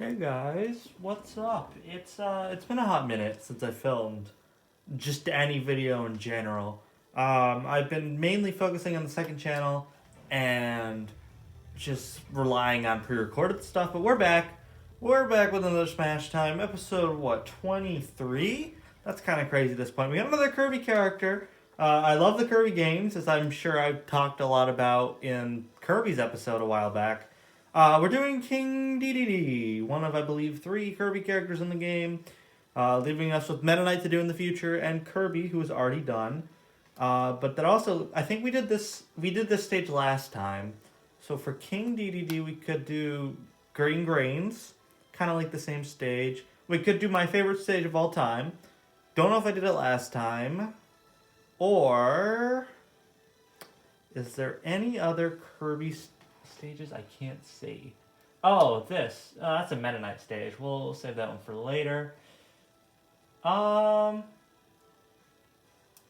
Hey guys, what's up? It's been a hot minute since I filmed just any video in general. I've been mainly focusing on the second channel and just relying on pre-recorded stuff, but we're back. We're back with another Smash Time episode. What 23? That's kind of crazy at this point. We got another Kirby character. I love the Kirby games, as I'm sure I've talked a lot about in Kirby's episode a while back. We're doing King Dedede, one of, I believe, 3 Kirby characters in the game, leaving us with Meta Knight to do in the future, and Kirby, who is already done. But that also, I think we did this stage last time. So for King Dedede, we could do Green Grains, kind of like the same stage. We could do my favorite stage of all time. Don't know if I did it last time. Or is there any other Kirby stages I can't see? Oh, this. That's a Meta Knight stage. We'll save that one for later. Um,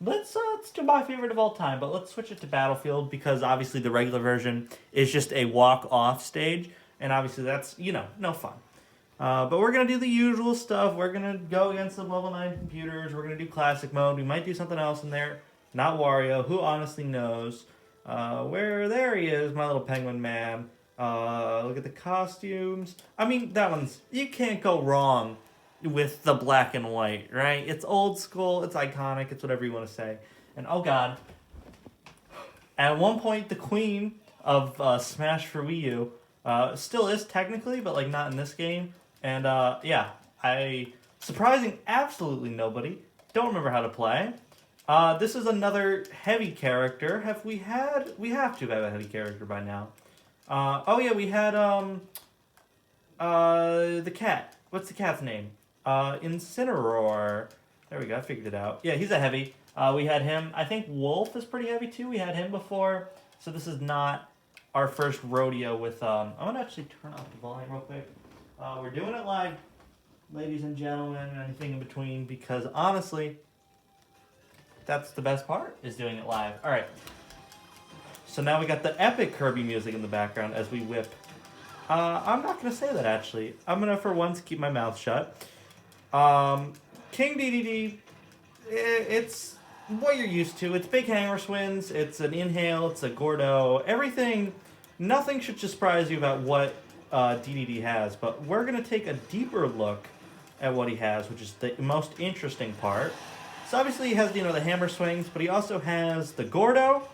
let's do my favorite of all time, but let's switch it to Battlefield because obviously the regular version is just a walk off stage, and obviously that's no fun. But we're gonna do the usual stuff. We're gonna go against the level 9 computers. We're gonna do classic mode. We might do something else in there. Not Wario. Who honestly knows? Where there he is, my little penguin man. Look at the costumes. I mean, that one's you can't go wrong with the black and white, right? It's old school. It's iconic. It's whatever you want to say. And oh god, at one point the queen of Smash for Wii U still is technically, but like not in this game. And yeah, I surprising absolutely nobody. Don't remember how to play. This is another heavy character. Have we had? We have to have a heavy character by now. Oh yeah, we had the cat. What's the cat's name? Incineroar. There we go. I figured it out. Yeah, he's a heavy. We had him. I think Wolf is pretty heavy too. We had him before, so this is not our first rodeo with. I'm gonna actually turn off the volume real quick. We're doing it live, ladies and gentlemen, and anything in between, because honestly, that's the best part, is doing it live. All right. So now we got the epic Kirby music in the background as we whip. I'm not gonna say that actually. I'm gonna for once keep my mouth shut. King Dedede, it's what you're used to. It's big hammer swings. It's an inhale. It's a Gordo. Everything. Nothing should surprise you about what Dedede has. But we're gonna take a deeper look at what he has, which is the most interesting part. So obviously he has the hammer swings, but he also has the Gordo,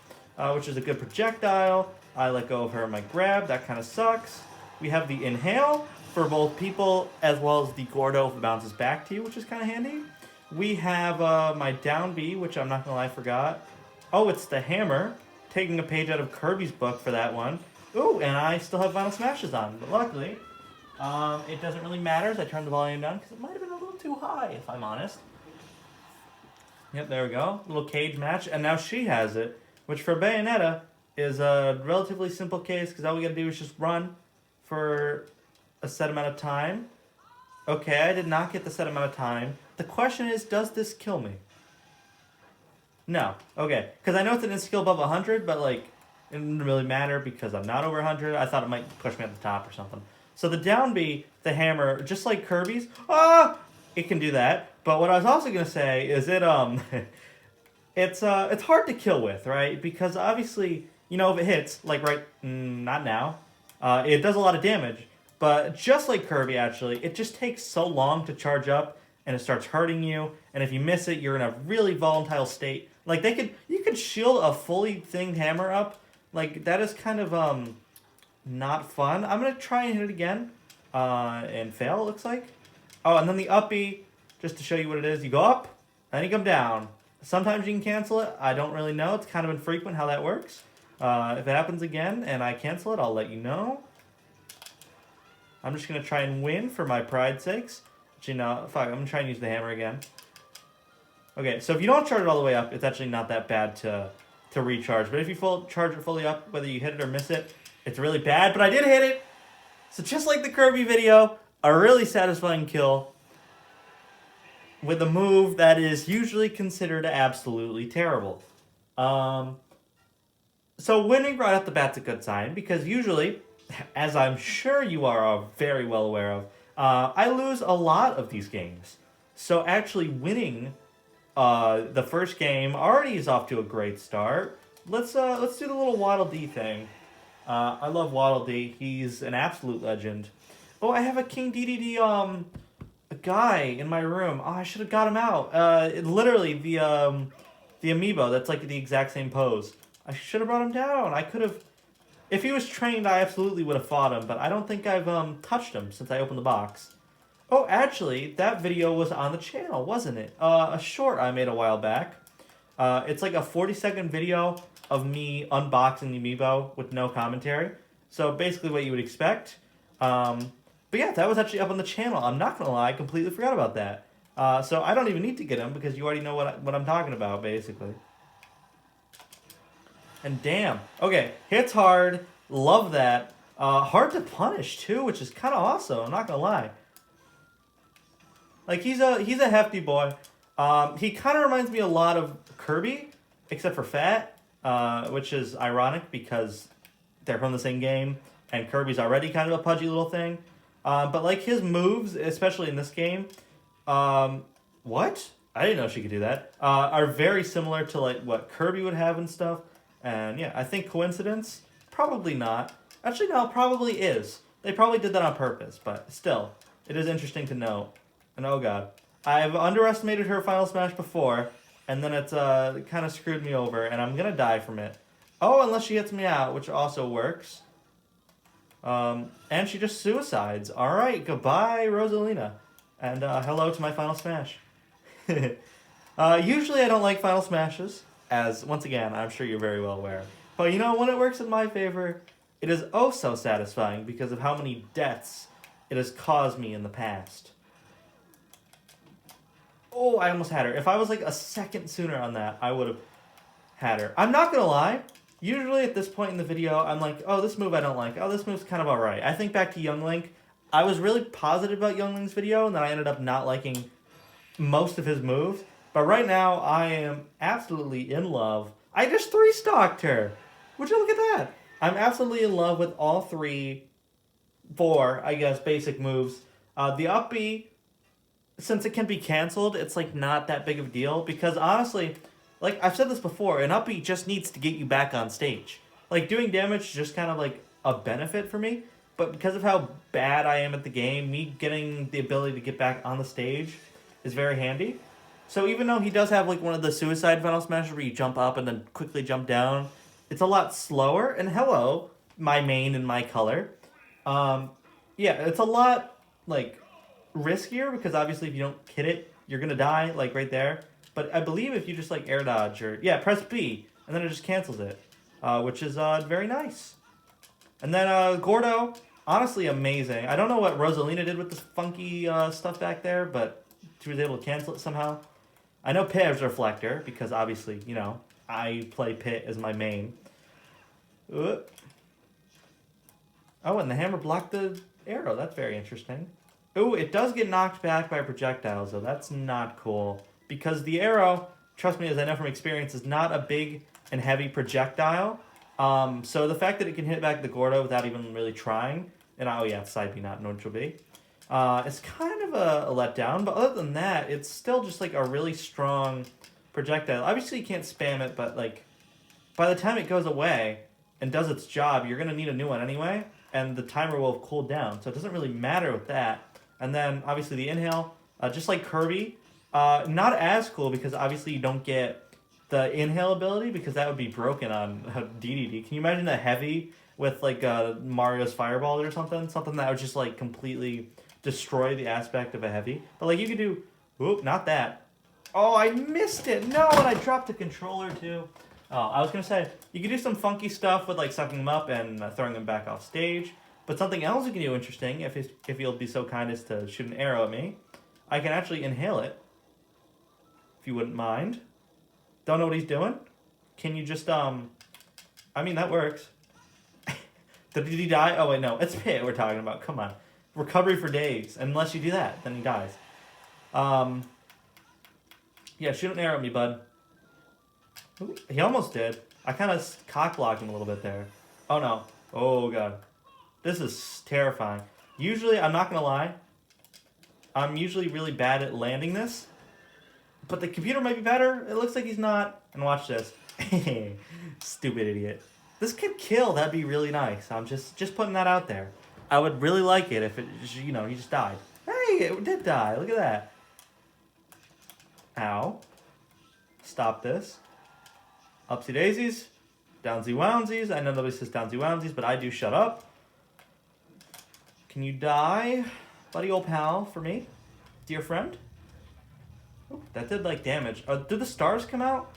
which is a good projectile. I let go of her in my grab. That kind of sucks. We have the inhale for both people as well as the Gordo if it bounces back to you, which is kind of handy. We have my down B, which I'm not going to lie, I forgot. Oh, it's the hammer. Taking a page out of Kirby's book for that one. Ooh, and I still have Vinyl Smashes on. But luckily, it doesn't really matter as I turn the volume down because it might have been a little too high, if I'm honest. Yep, there we go. Little cage match. And now she has it, which for Bayonetta is a relatively simple case because all we got to do is just run for a set amount of time. Okay, I did not get the set amount of time. The question is, does this kill me? No. Okay, because I know it's an skill above 100, but like, it didn't really matter because I'm not over 100. I thought it might push me at the top or something. So the down B, the hammer, just like Kirby's, it can do that. But what I was also gonna say is it's hard to kill with, right? Because obviously, if it hits, like not now, it does a lot of damage. But just like Kirby, actually, it just takes so long to charge up, and it starts hurting you. And if you miss it, you're in a really volatile state. Like you could shield a fully thinged hammer up. Like that is kind of not fun. I'm gonna try and hit it again, and fail. It looks like. Oh, and then the up B, just to show you what it is. You go up, then you come down. Sometimes you can cancel it. I don't really know. It's kind of infrequent how that works. If it happens again and I cancel it, I'll let you know. I'm just going to try and win for my pride's sakes. But, fuck, I'm going to try and use the hammer again. Okay, so if you don't charge it all the way up, it's actually not that bad to recharge. But if you charge it fully up, whether you hit it or miss it, it's really bad. But I did hit it! So just like the Kirby video, a really satisfying kill with a move that is usually considered absolutely terrible. So winning right off the bat's a good sign, because usually, as I'm sure you are very well aware of, I lose a lot of these games. So actually winning the first game already is off to a great start. Let's do the little Waddle Dee thing. I love Waddle Dee. He's an absolute legend. Oh, I have a King Dedede a guy in my room. Oh, I should have got him out. Literally the amiibo. That's like the exact same pose. I should have brought him down. I could have. If he was trained, I absolutely would have fought him. But I don't think I've touched him since I opened the box. Oh, actually, that video was on the channel, wasn't it? A short I made a while back. It's like a 40-second video of me unboxing the amiibo with no commentary. So basically what you would expect. But yeah, that was actually up on the channel. I'm not going to lie, I completely forgot about that. So I don't even need to get him because you already know what I'm talking about, basically. And damn. Okay, hits hard. Love that. Hard to punish, too, which is kind of awesome. I'm not going to lie. Like, he's a hefty boy. He kind of reminds me a lot of Kirby, except for fat, which is ironic because they're from the same game, and Kirby's already kind of a pudgy little thing. But, like, his moves, especially in this game, what? I didn't know she could do that, are very similar to, like, what Kirby would have and stuff. And, yeah, I think coincidence? Probably not. Actually, no, probably is. They probably did that on purpose, but still, it is interesting to note. And oh god, I've underestimated her Final Smash before, and then it's kind of screwed me over, and I'm gonna die from it. Oh, unless she hits me out, which also works. And she just suicides. Alright, goodbye, Rosalina. And hello to my Final Smash. Usually I don't like Final Smashes, as, once again, I'm sure you're very well aware. But you know, when it works in my favor, it is oh so satisfying because of how many deaths it has caused me in the past. Oh, I almost had her. If I was like a second sooner on that, I would have had her. I'm not gonna lie. Usually at this point in the video, I'm like, oh, this move I don't like. Oh, this move's kind of alright. I think back to Young Link. I was really positive about Young Link's video, and then I ended up not liking most of his moves. But right now, I am absolutely in love. I just 3-stocked her. Would you look at that? I'm absolutely in love with all four, I guess, basic moves. The up B, since it can be canceled, it's like not that big of a deal because honestly, like I've said this before, an up B just needs to get you back on stage. Like doing damage is just kind of like a benefit for me, but because of how bad I am at the game, me getting the ability to get back on the stage is very handy. So even though he does have like one of the suicide Final Smashes where you jump up and then quickly jump down, it's a lot slower. And hello, my main and my color. Yeah, it's a lot like riskier because obviously if you don't hit it, you're gonna die like right there. But I believe if you just like air dodge or yeah, press B and then it just cancels it, which is very nice. And then Gordo, honestly amazing. I don't know what Rosalina did with this funky stuff back there, but she was able to cancel it somehow. I know Pit has Reflector because obviously, you know, I play Pit as my main. Oh, and the hammer blocked the arrow. That's very interesting. Ooh, it does get knocked back by projectiles, though. That's not cool. Because the arrow, trust me, as I know from experience, is not a big and heavy projectile. So the fact that it can hit back the Gordo without even really trying, and oh yeah, side B, not neutral B, it's kind of a letdown. But other than that, it's still just like a really strong projectile. Obviously, you can't spam it, but like by the time it goes away and does its job, you're going to need a new one anyway. And the timer will have cooled down, so it doesn't really matter with that. And then, obviously, the inhale, just like Kirby, not as cool because obviously you don't get the inhale ability because that would be broken on Dedede. Can you imagine a heavy with like Mario's Fireball or something? Something that would just like completely destroy the aspect of a heavy. But like you could do, whoop, not that. Oh, I missed it. No, and I dropped the controller too. Oh, I was going to say, you could do some funky stuff with like sucking them up and throwing them back off stage. But something else you can do interesting, if you'll be so kind as to shoot an arrow at me, I can actually inhale it, if you wouldn't mind. Don't know what he's doing? Can you just, I mean, that works. Did he die? Oh, wait, no. It's Pit we're talking about. Come on. Recovery for days. Unless you do that, then he dies. Yeah, shoot an arrow at me, bud. Ooh, he almost did. I kind of cock-blocked him a little bit there. Oh, no. Oh, God. This is terrifying. Usually, I'm not going to lie, I'm usually really bad at landing this. But the computer might be better. It looks like he's not. And watch this. Stupid idiot. This could kill. That'd be really nice. I'm just putting that out there. I would really like it if it, you know, he just died. Hey, it did die. Look at that. Ow. Stop this. Upsy daisies. Downsy woundsies. I know nobody says downsy woundsies, but I do. Shut up. Can you die, buddy old pal, for me? Dear friend? Ooh, that did like damage. Did the stars come out?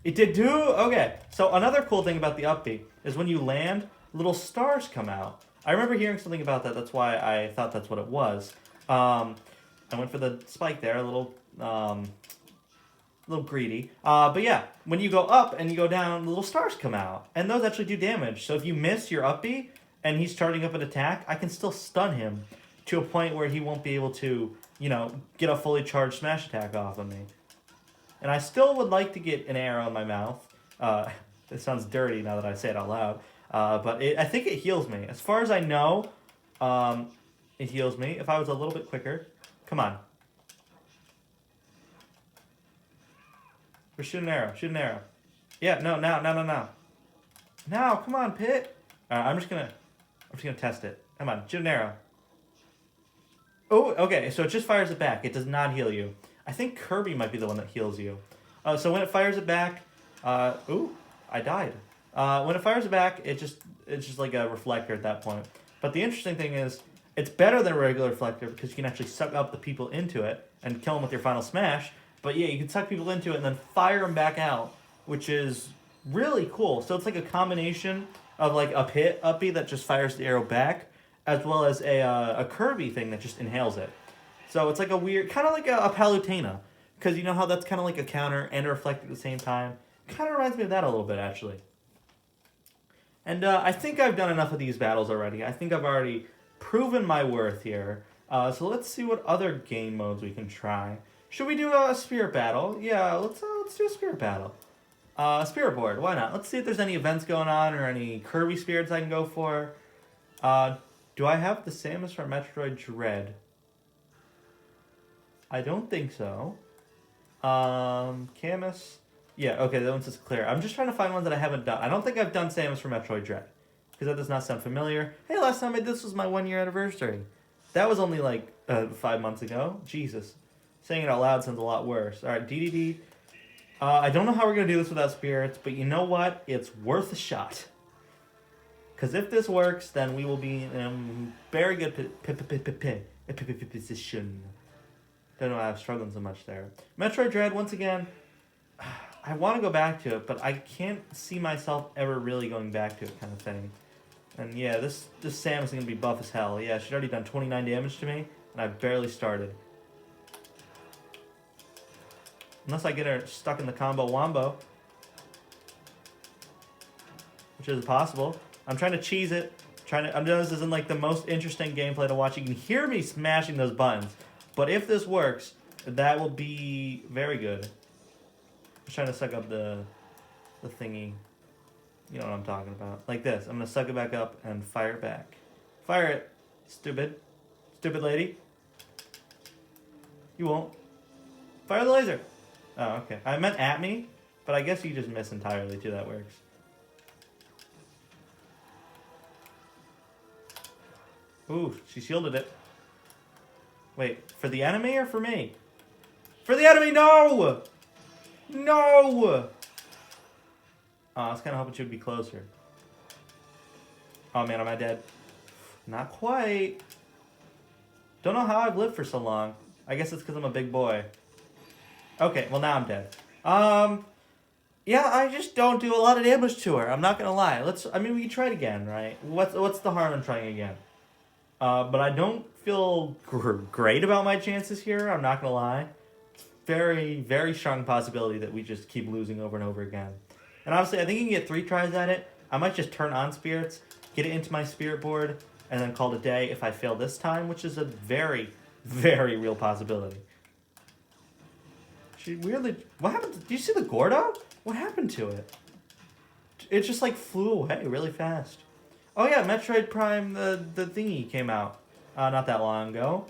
It did too? Okay. So another cool thing about the upbeat is when you land, little stars come out. I remember hearing something about that. That's why I thought that's what it was. I went for the spike there, a little greedy. But yeah, when you go up and you go down, little stars come out. And those actually do damage. So if you miss your upbeat and he's starting up an attack, I can still stun him to a point where he won't be able to, you know, get a fully charged smash attack off of me. And I still would like to get an arrow in my mouth. It sounds dirty now that I say it out loud. But I think it heals me. As far as I know, it heals me. If I was a little bit quicker. Come on. Or shoot an arrow. Shoot an arrow. Yeah, no, now. Now, come on, Pit. I'm just gonna test it. Come on, shoot an arrow. Oh, okay, so it just fires it back. It does not heal you. I think Kirby might be the one that heals you. So when it fires it back, ooh, I died. When it fires it back, it's just like a reflector at that point. But the interesting thing is, it's better than a regular reflector because you can actually suck up the people into it and kill them with your final smash. But yeah, you can suck people into it and then fire them back out, which is really cool. So it's like a combination of like a Pit uppy that just fires the arrow back, as well as a Kirby thing that just inhales it. So it's like a weird, kind of like a Palutena. Because you know how that's kind of like a counter and a reflector at the same time? Kind of reminds me of that a little bit, actually. And I think I've done enough of these battles already. I think I've already proven my worth here. So let's see what other game modes we can try. Should we do a spirit battle? Yeah, let's do a spirit battle. Spirit board, why not? Let's see if there's any events going on or any Kirby spirits I can go for. Do I have the Samus from Metroid Dread? I don't think so. Camus. Yeah, okay, that one's just clear. I'm just trying to find ones that I haven't done. I don't think I've done Samus from Metroid Dread. Because that does not sound familiar. Hey, last time I did this was my 1 year anniversary. That was only like 5 months ago. Jesus. Saying it out loud sounds a lot worse. Alright, Dedede. I don't know how we're going to do this without spirits, but you know what? It's worth a shot. Because if this works, then we will be in a very good position. Don't know why I'm struggling so much there. Metroid Dread, once again, I want to go back to it, but I can't see myself ever really going back to it kind of thing. And yeah, this Samus is going to be buff as hell. Yeah, she's already done 29 damage to me, and I've barely started. Unless I get her stuck in the combo wombo. Which is possible. I'm trying to cheese it. I know this isn't like the most interesting gameplay to watch. You can hear me smashing those buttons. But if this works, that will be very good. I'm trying to suck up the thingy. You know what I'm talking about. Like this. I'm going to suck it back up and fire it back. Fire it. Stupid. Stupid lady. You won't. Fire the laser. Oh, okay. I meant at me, but I guess you just miss entirely too. That works. Ooh, she shielded it. Wait, for the enemy or for me? For the enemy, no! No! I was kind of hoping she would be closer. Oh man, am I dead? Not quite. Don't know how I've lived for so long. I guess it's because I'm a big boy. Okay, well now I'm dead. Yeah, I just don't do a lot of damage to her. I'm not gonna lie. We can try it again, right? What's the harm in trying again? But I don't feel great about my chances here. I'm not gonna lie. It's very, very strong possibility that we just keep losing over and over again. And honestly, I think you can get 3 tries at it. I might just turn on spirits, get it into my spirit board, and then call it a day if I fail this time, which is a very, very real possibility. She weirdly... What happened? Did you see the Gordo? What happened to it? It just like flew away really fast. Oh yeah, Metroid Prime, the thingy came out not that long ago.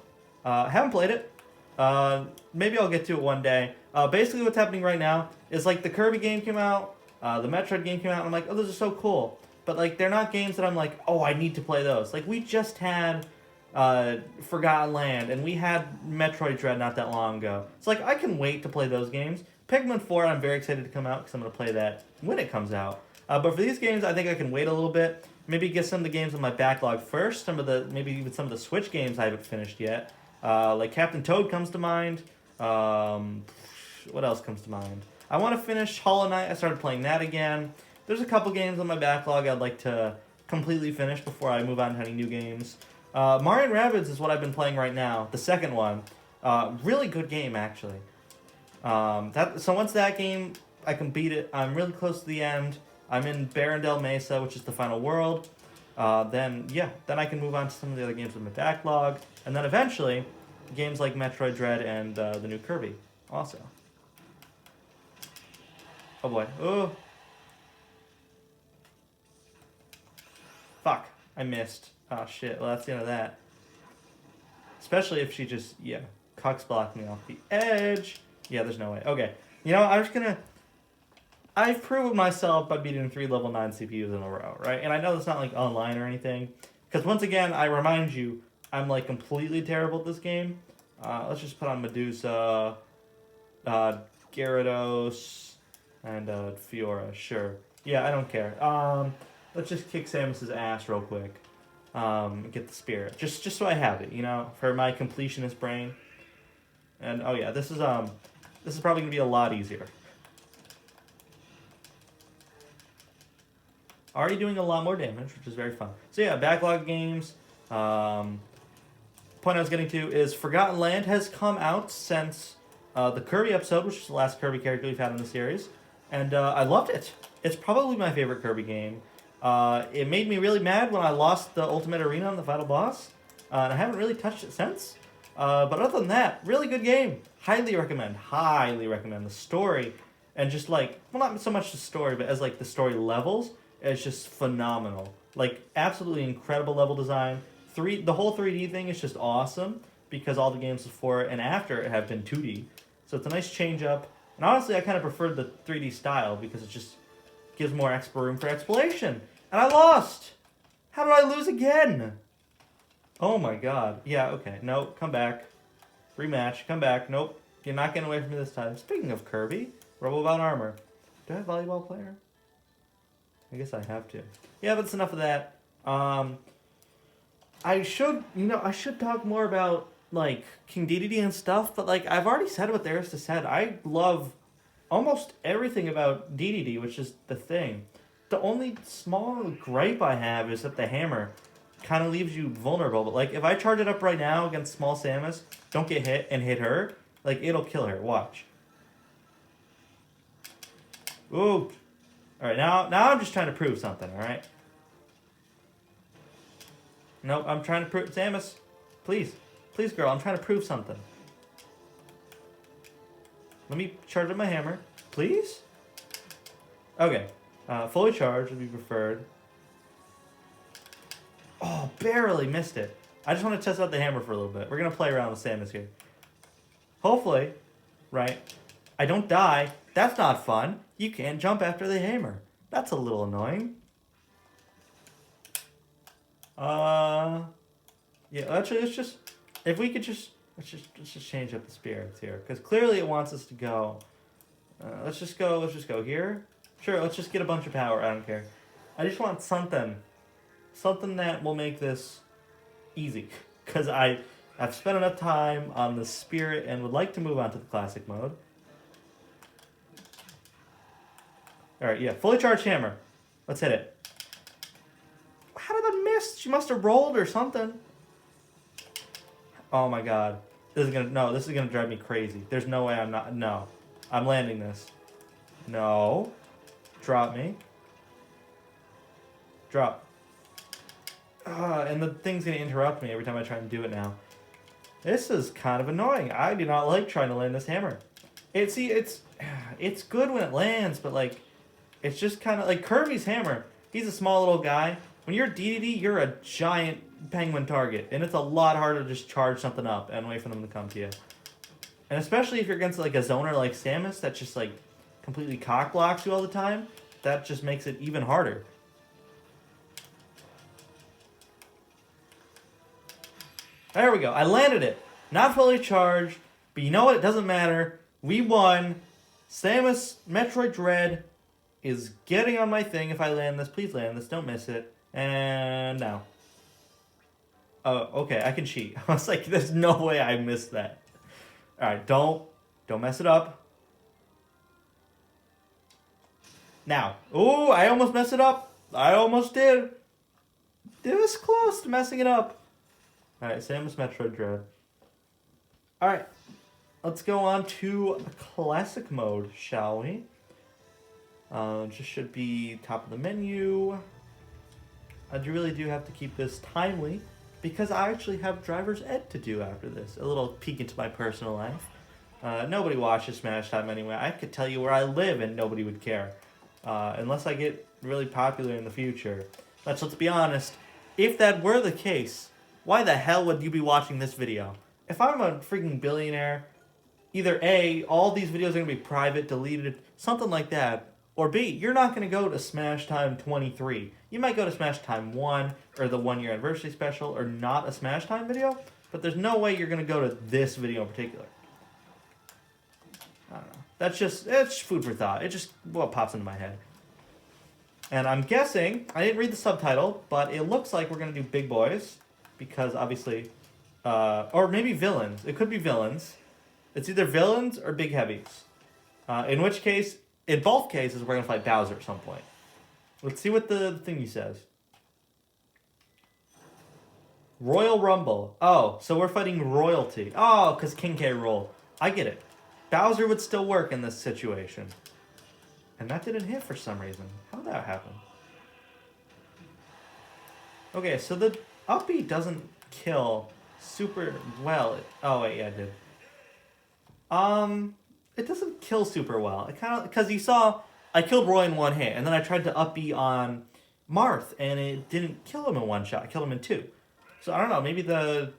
Haven't played it. Maybe I'll get to it one day. Basically, what's happening right now is like the Kirby game came out, the Metroid game came out, and I'm like, oh, those are so cool. But like, they're not games that I'm like, oh, I need to play those. Like, we just had Forgotten Land, and we had Metroid Dread not that long ago. So like, I can wait to play those games. Pikmin 4, I'm very excited to come out because I'm going to play that when it comes out. But for these games, I think I can wait a little bit. Maybe get some of the games on my backlog first. Maybe even some of the Switch games I haven't finished yet. Like Captain Toad comes to mind. What else comes to mind? I want to finish Hollow Knight. I started playing that again. There's a couple games on my backlog I'd like to completely finish before I move on to any new games. Mario & Rabbids is what I've been playing right now, the second one. Really good game, actually. So once that game, I can beat it, I'm really close to the end. I'm in Barrendel Mesa, which is the final world. Then I can move on to some of the other games in my backlog. And then eventually, games like Metroid Dread and the new Kirby also. Oh boy. Oh. Fuck. I missed. Oh shit. Well, that's the end of that. Especially if she just, cucks blocked me off the edge. Yeah, there's no way. Okay. You know, I'm just gonna... I've proven myself by beating 3 level 9 CPUs in a row, right? And I know it's not like online or anything. Because once again, I remind you, I'm like completely terrible at this game. Let's just put on Medusa, Gyarados, and Fiora. Sure. Yeah, I don't care. Let's just kick Samus's ass real quick. Get the spirit. Just so I have it, you know, for my completionist brain. And oh yeah, this is probably gonna be a lot easier. Already doing a lot more damage, which is very fun. So yeah, backlog games. Point I was getting to is Forgotten Land has come out since the Kirby episode, which is the last Kirby character we've had in the series. And I loved it. It's probably my favorite Kirby game. It made me really mad when I lost the Ultimate Arena on the final boss. And I haven't really touched it since. But other than that, really good game. Highly recommend. Highly recommend. The story, and just like, well, not so much the story, but as like the story levels, it's just phenomenal. Like, absolutely incredible level design. The whole 3D thing is just awesome, because all the games before and after it have been 2D. So it's a nice change up. And honestly, I kind of preferred the 3D style, because it just gives more room for exploration. And I lost! How did I lose again? Oh my god. Yeah, okay. No, come back. Rematch. Come back. Nope. You're not getting away from me this time. Speaking of Kirby, Robobound Armor. Do I have volleyball player? I guess I have to. Yeah, but it's enough of that. I should talk more about, like, King Dedede and stuff, but, like, I've already said what there is to say. I love almost everything about Dedede, which is the thing. The only small gripe I have is that the hammer kind of leaves you vulnerable. But, like, if I charge it up right now against small Samus, don't get hit, and hit her, like, it'll kill her. Watch. Ooh. Alright, now I'm just trying to prove something, alright? Nope, I'm trying to prove... Samus, please. Please, girl, I'm trying to prove something. Let me charge up my hammer. Please? Okay. Fully charged would be preferred. Oh, barely missed it. I just want to test out the hammer for a little bit. We're going to play around with Samus here. Hopefully, right, I don't die. That's not fun. You can't jump after the hammer. That's a little annoying. Yeah, actually, let's just change up the spirits here, because clearly it wants us to go. Let's just go here. Sure, let's just get a bunch of power. I don't care. I just want something that will make this easy, because I've spent enough time on the spirit and would like to move on to the classic mode. Alright, yeah, fully charged hammer. Let's hit it. How did I miss? She must have rolled or something. Oh my god. This is gonna drive me crazy. There's no way no. I'm landing this. No. Drop me. Drop. And the thing's gonna interrupt me every time I try and do it now. This is kind of annoying. I do not like trying to land this hammer. It's good when it lands, but like, it's just kind of like Kirby's hammer. He's a small little guy. When you're Dedede, you're a giant penguin target, and it's a lot harder to just charge something up and wait for them to come to you. And especially if you're against like a zoner like Samus that just like completely cock blocks you all the time, that just makes it even harder. There we go. I landed it. Not fully charged, but you know what? It doesn't matter. We won. Samus Metroid Dread is getting on my thing. If I land this, please land this. Don't miss it. And now. Oh, okay. I can cheat. I was like, there's no way I missed that. All right, don't mess it up. Now, ooh, I almost messed it up. I almost did. It was close to messing it up. All right, Samus Metroid Dread. All right, let's go on to classic mode, shall we? Just should be top of the menu. I really do have to keep this timely, because I actually have driver's ed to do after this. A little peek into my personal life. Nobody watches Smash Time anyway. I could tell you where I live and nobody would care. Unless I get really popular in the future. Let's be honest. If that were the case, why the hell would you be watching this video? If I'm a freaking billionaire, either A, all these videos are going to be private, deleted, something like that, or B, you're not going to go to Smash Time 23. You might go to Smash Time 1, or the 1 year anniversary special, or not a Smash Time video, but there's no way you're going to go to this video in particular. I don't know. It's just food for thought. It just, what pops into my head. And I'm guessing, I didn't read the subtitle, but it looks like we're going to do big boys, because obviously, or maybe villains. It could be villains. It's either villains or big heavies. In which case, in both cases, we're going to fight Bowser at some point. Let's see what the thingy says. Royal Rumble. Oh, so we're fighting royalty. Oh, because King K. Rool. I get it. Bowser would still work in this situation. And that didn't hit for some reason. How did that happen? Okay, so the up B doesn't kill super well. Oh, wait, yeah, it did. It doesn't kill super well. It kind of, because you saw, I killed Roy in one hit, and then I tried to up B on Marth, and it didn't kill him in one shot. I killed him in two. So I don't know, maybe the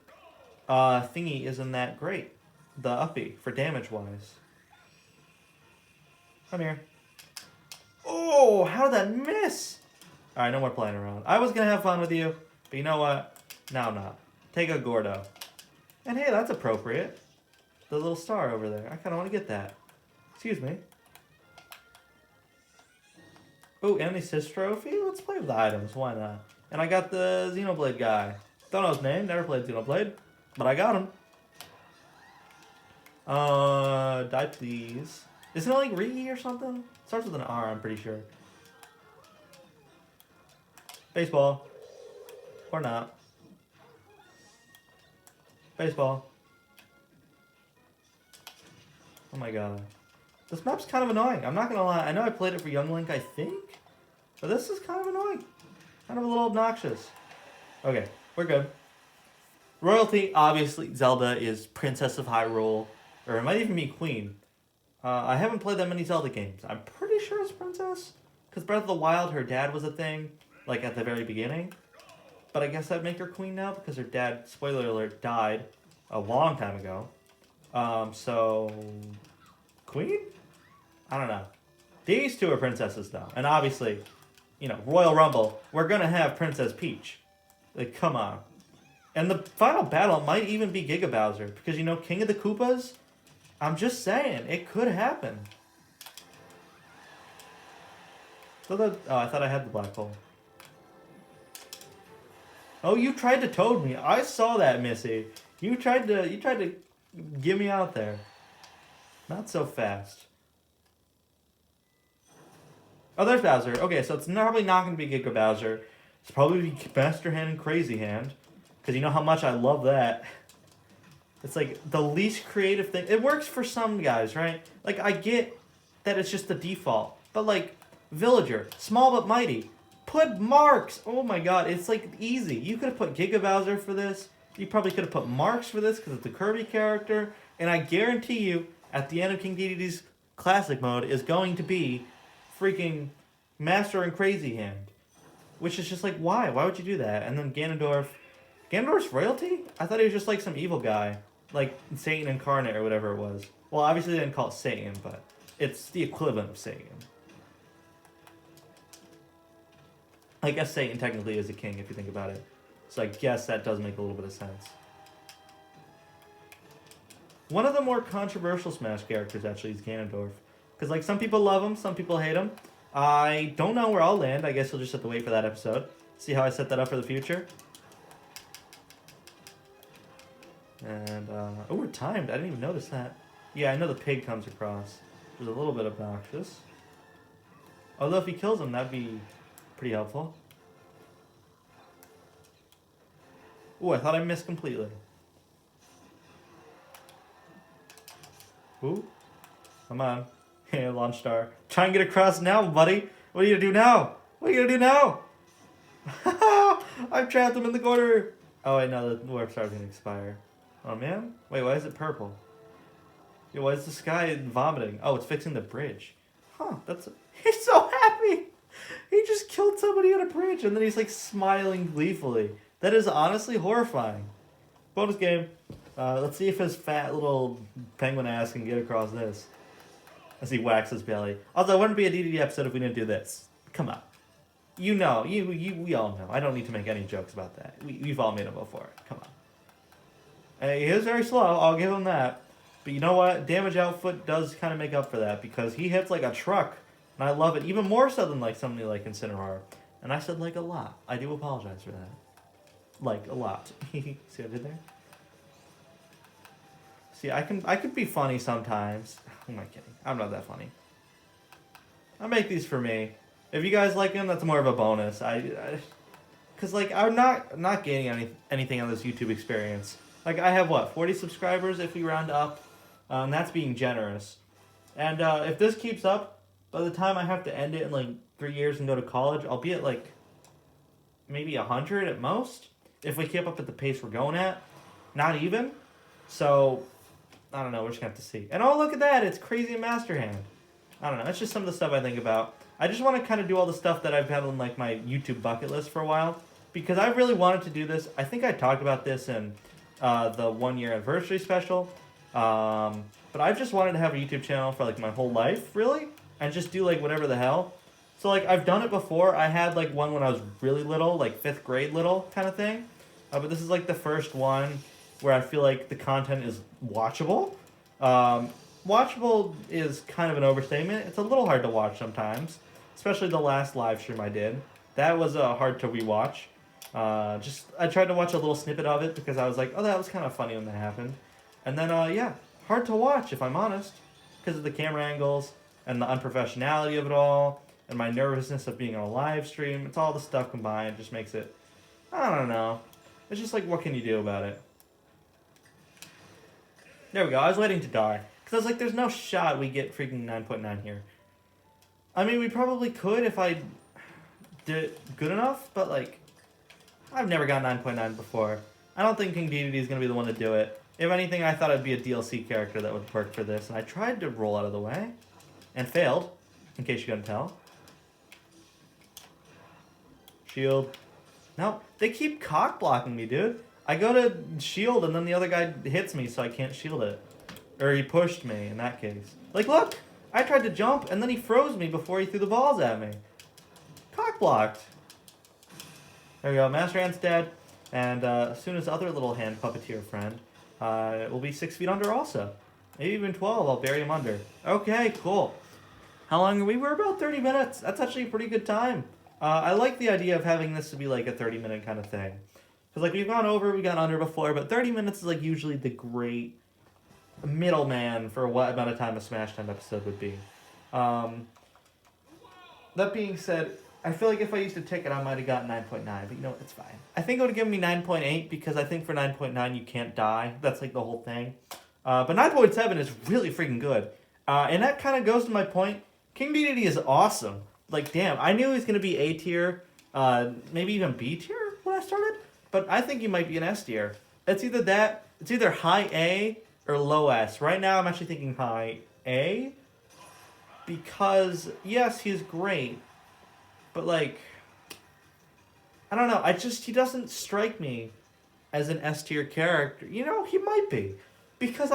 thingy isn't that great. The up B for damage wise. Come here. Oh, how did that miss? Alright, no more playing around. I was gonna have fun with you, but you know what? Now I'm not. Take a Gordo. And hey, that's appropriate. The little star over there. I kinda wanna get that. Excuse me. Oh, and the assist trophy? Let's play with the items, why not? And I got the Xenoblade guy. Don't know his name, never played Xenoblade, but I got him. Die please. Isn't it like Rigi or something? Starts with an R, I'm pretty sure. Baseball. Or not. Baseball. Oh my god. This map's kind of annoying. I'm not gonna lie. I know I played it for Young Link, I think. But this is kind of annoying. Kind of a little obnoxious. Okay, we're good. Royalty, obviously, Zelda is Princess of Hyrule. Or it might even be Queen. I haven't played that many Zelda games. I'm pretty sure it's Princess. Because Breath of the Wild, her dad was a thing. Like, at the very beginning. But I guess I'd make her Queen now. Because her dad, spoiler alert, died a long time ago. So... Queen? I don't know. These two are princesses, though. And obviously, you know, Royal Rumble, we're going to have Princess Peach. Like, come on. And the final battle might even be Giga Bowser. Because, you know, King of the Koopas... I'm just saying, it could happen. So oh, I thought I had the black hole. Oh, you tried to toad me. I saw that, Missy. You tried to get me out there. Not so fast. Oh, there's Bowser. Okay, so it's probably not going to be Giga Bowser. It's probably Master Hand and Crazy Hand. Because you know how much I love that. It's like the least creative thing. It works for some guys, right? Like, I get that it's just the default. But, like, Villager, small but mighty. Put Marks. Oh, my God. It's, like, easy. You could have put Giga Bowser for this. You probably could have put Marks for this because it's a Kirby character. And I guarantee you, at the end of King Dedede's Classic Mode, is going to be freaking Master and Crazy Hand. Which is just like, why? Why would you do that? And then Ganondorf... Ganondorf's royalty? I thought he was just like some evil guy. Like Satan incarnate or whatever it was. Well, obviously they didn't call it Satan, but it's the equivalent of Satan. I guess Satan technically is a king if you think about it. So I guess that does make a little bit of sense. One of the more controversial Smash characters actually is Ganondorf. Because like some people love him, some people hate him. I don't know where I'll land. I guess you'll just have to wait for that episode. See how I set that up for the future. And, oh, we're timed. I didn't even notice that. Yeah, I know the pig comes across. Which is a little bit obnoxious. Although if he kills him, that'd be pretty helpful. Ooh, I thought I missed completely. Ooh. Come on. Hey, launch star. Try and get across now, buddy. What are you gonna do now? What are you gonna do now? I've trapped him in the corner. Oh, wait, no, the warp star's gonna expire. Oh, man. Wait, why is it purple? Yeah, why is the sky vomiting? Oh, it's fixing the bridge. Huh, that's... He's so happy! He just killed somebody on a bridge, and then he's, like, smiling gleefully. That is honestly horrifying. Bonus game. Let's see if his fat little penguin ass can get across this. As he whacks his belly. Also, it wouldn't be a DDD episode if we didn't do this. Come on. You know. We all know. I don't need to make any jokes about that. We've all made them before. Come on. He is very slow. I'll give him that. But you know what? Damage output does kind of make up for that. Because he hits like a truck. And I love it. Even more so than like somebody like Incineroar. And I said like a lot. I do apologize for that. Like a lot. See what I did there? See, I could be funny sometimes. Who am I kidding? I'm not that funny. I make these for me. If you guys like them, that's more of a bonus. Cause like I'm not gaining anything on this YouTube experience. Like I have what 40 subscribers if we round up, and that's being generous. And if this keeps up, by the time I have to end it in like 3 years and go to college, I'll be at like maybe 100 at most. If we keep up at the pace we're going at, not even. So. I don't know, we're just going to have to see. And oh, look at that, it's Crazy Master Hand. I don't know, it's just some of the stuff I think about. I just want to kind of do all the stuff that I've had on like my YouTube bucket list for a while. Because I really wanted to do this. I think I talked about this in the 1 year anniversary special. But I've just wanted to have a YouTube channel for like my whole life, really. And just do like whatever the hell. So like I've done it before. I had like one when I was really little, like 5th grade little kind of thing. But this is like the first one where I feel like the content is watchable. Watchable is kind of an overstatement. It's a little hard to watch sometimes, especially the last live stream I did. That was hard to rewatch. I tried to watch a little snippet of it because I was like, oh, that was kind of funny when that happened. And then, yeah, hard to watch if I'm honest, because of the camera angles and the unprofessionality of it all, and my nervousness of being on a live stream. It's all the stuff combined. Just makes it, I don't know. It's just like, what can you do about it? There we go. I was waiting to die. Because I was like, there's no shot we get freaking 9.9 here. I mean, we probably could if I did it good enough, but like, I've never got 9.9 before. I don't think King Dedede is going to be the one to do it. If anything, I thought it'd be a DLC character that would work for this, and I tried to roll out of the way, and failed, in case you couldn't tell. Shield. No, they keep cock blocking me, dude. I go to shield and then the other guy hits me so I can't shield it. Or he pushed me in that case. Like, look! I tried to jump and then he froze me before he threw the balls at me. Cock blocked. There we go, Master Hand's dead. And as soon as other little hand puppeteer friend will be 6 feet under also. Maybe even 12, I'll bury him under. Okay, cool. How long are we? We're about 30 minutes. That's actually a pretty good time. I like the idea of having this to be like a 30-minute kind of thing. Because, like, we've gone over, we got under before, but 30 minutes is, like, usually the great middleman for what amount of time a Smash Time episode would be. That being said, I feel like if I used a ticket, I might have got 9.9, but you know what, it's fine. I think it would have given me 9.8, because I think for 9.9 you can't die. That's, like, the whole thing. But 9.7 is really freaking good. And that kind of goes to my point. King Dedede is awesome. Like, damn, I knew he was going to be A tier, maybe even B tier when I started. But I think you might be an S tier. It's either that, it's either high A or low S. Right now I'm actually thinking high A. Because, yes, he's great. But, like, I don't know. He doesn't strike me as an S tier character, you know, he might be. Because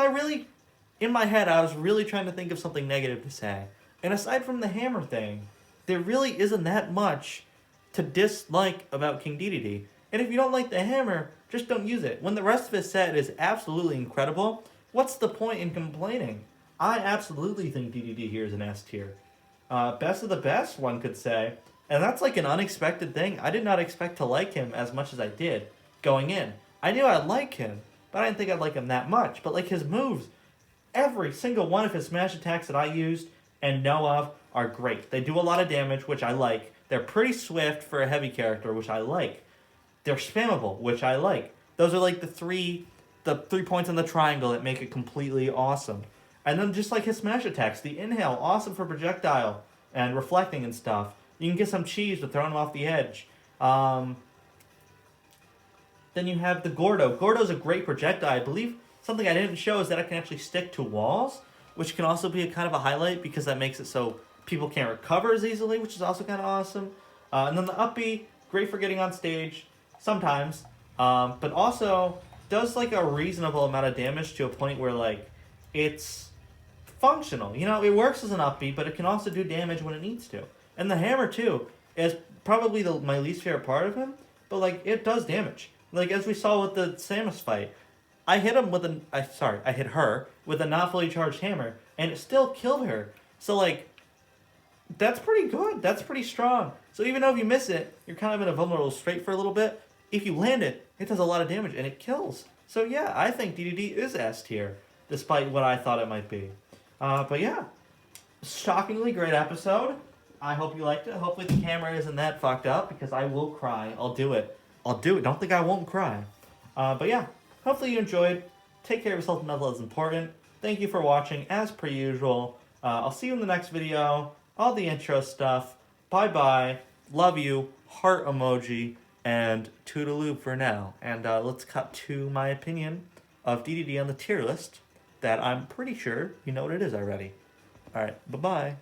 in my head, I was really trying to think of something negative to say. And aside from the hammer thing, there really isn't that much to dislike about King Dedede. And if you don't like the hammer, just don't use it. When the rest of his set is absolutely incredible, what's the point in complaining? I absolutely think Dedede here is an S tier. Best of the best, one could say. And that's like an unexpected thing. I did not expect to like him as much as I did going in. I knew I'd like him, but I didn't think I'd like him that much. But like his moves, every single one of his smash attacks that I used and know of are great. They do a lot of damage, which I like. They're pretty swift for a heavy character, which I like. They're spammable, which I like. Those are like the three points on the triangle that make it completely awesome. And then just like his smash attacks, the inhale, awesome for projectile and reflecting and stuff. You can get some cheese to throw him off the edge. Then you have the Gordo. Gordo's a great projectile. I believe something I didn't show is that it can actually stick to walls, which can also be a kind of a highlight because that makes it so people can't recover as easily, which is also kind of awesome. And then the up B, great for getting on stage sometimes, but also does like a reasonable amount of damage to a point where like it's functional. You know, it works as an up B, but it can also do damage when it needs to. And the hammer too is probably my least favorite part of him, but like it does damage. Like as we saw with the Samus fight, I hit her with a not fully charged hammer, and it still killed her. So like, that's pretty good. That's pretty strong. So even though if you miss it, you're kind of in a vulnerable state for a little bit. If you land it, it does a lot of damage and it kills. So yeah, I think Dedede is S tier, despite what I thought it might be. But yeah, shockingly great episode. I hope you liked it. Hopefully the camera isn't that fucked up because I will cry. I'll do it. Don't think I won't cry. But yeah, hopefully you enjoyed. Take care of yourself. Mental health is important. Thank you for watching as per usual. I'll see you in the next video. All the intro stuff. Bye-bye. Love you. Heart emoji. And toodaloo for now. And let's cut to my opinion of Dedede on the tier list that I'm pretty sure you know what it is already. Alright, bye-bye.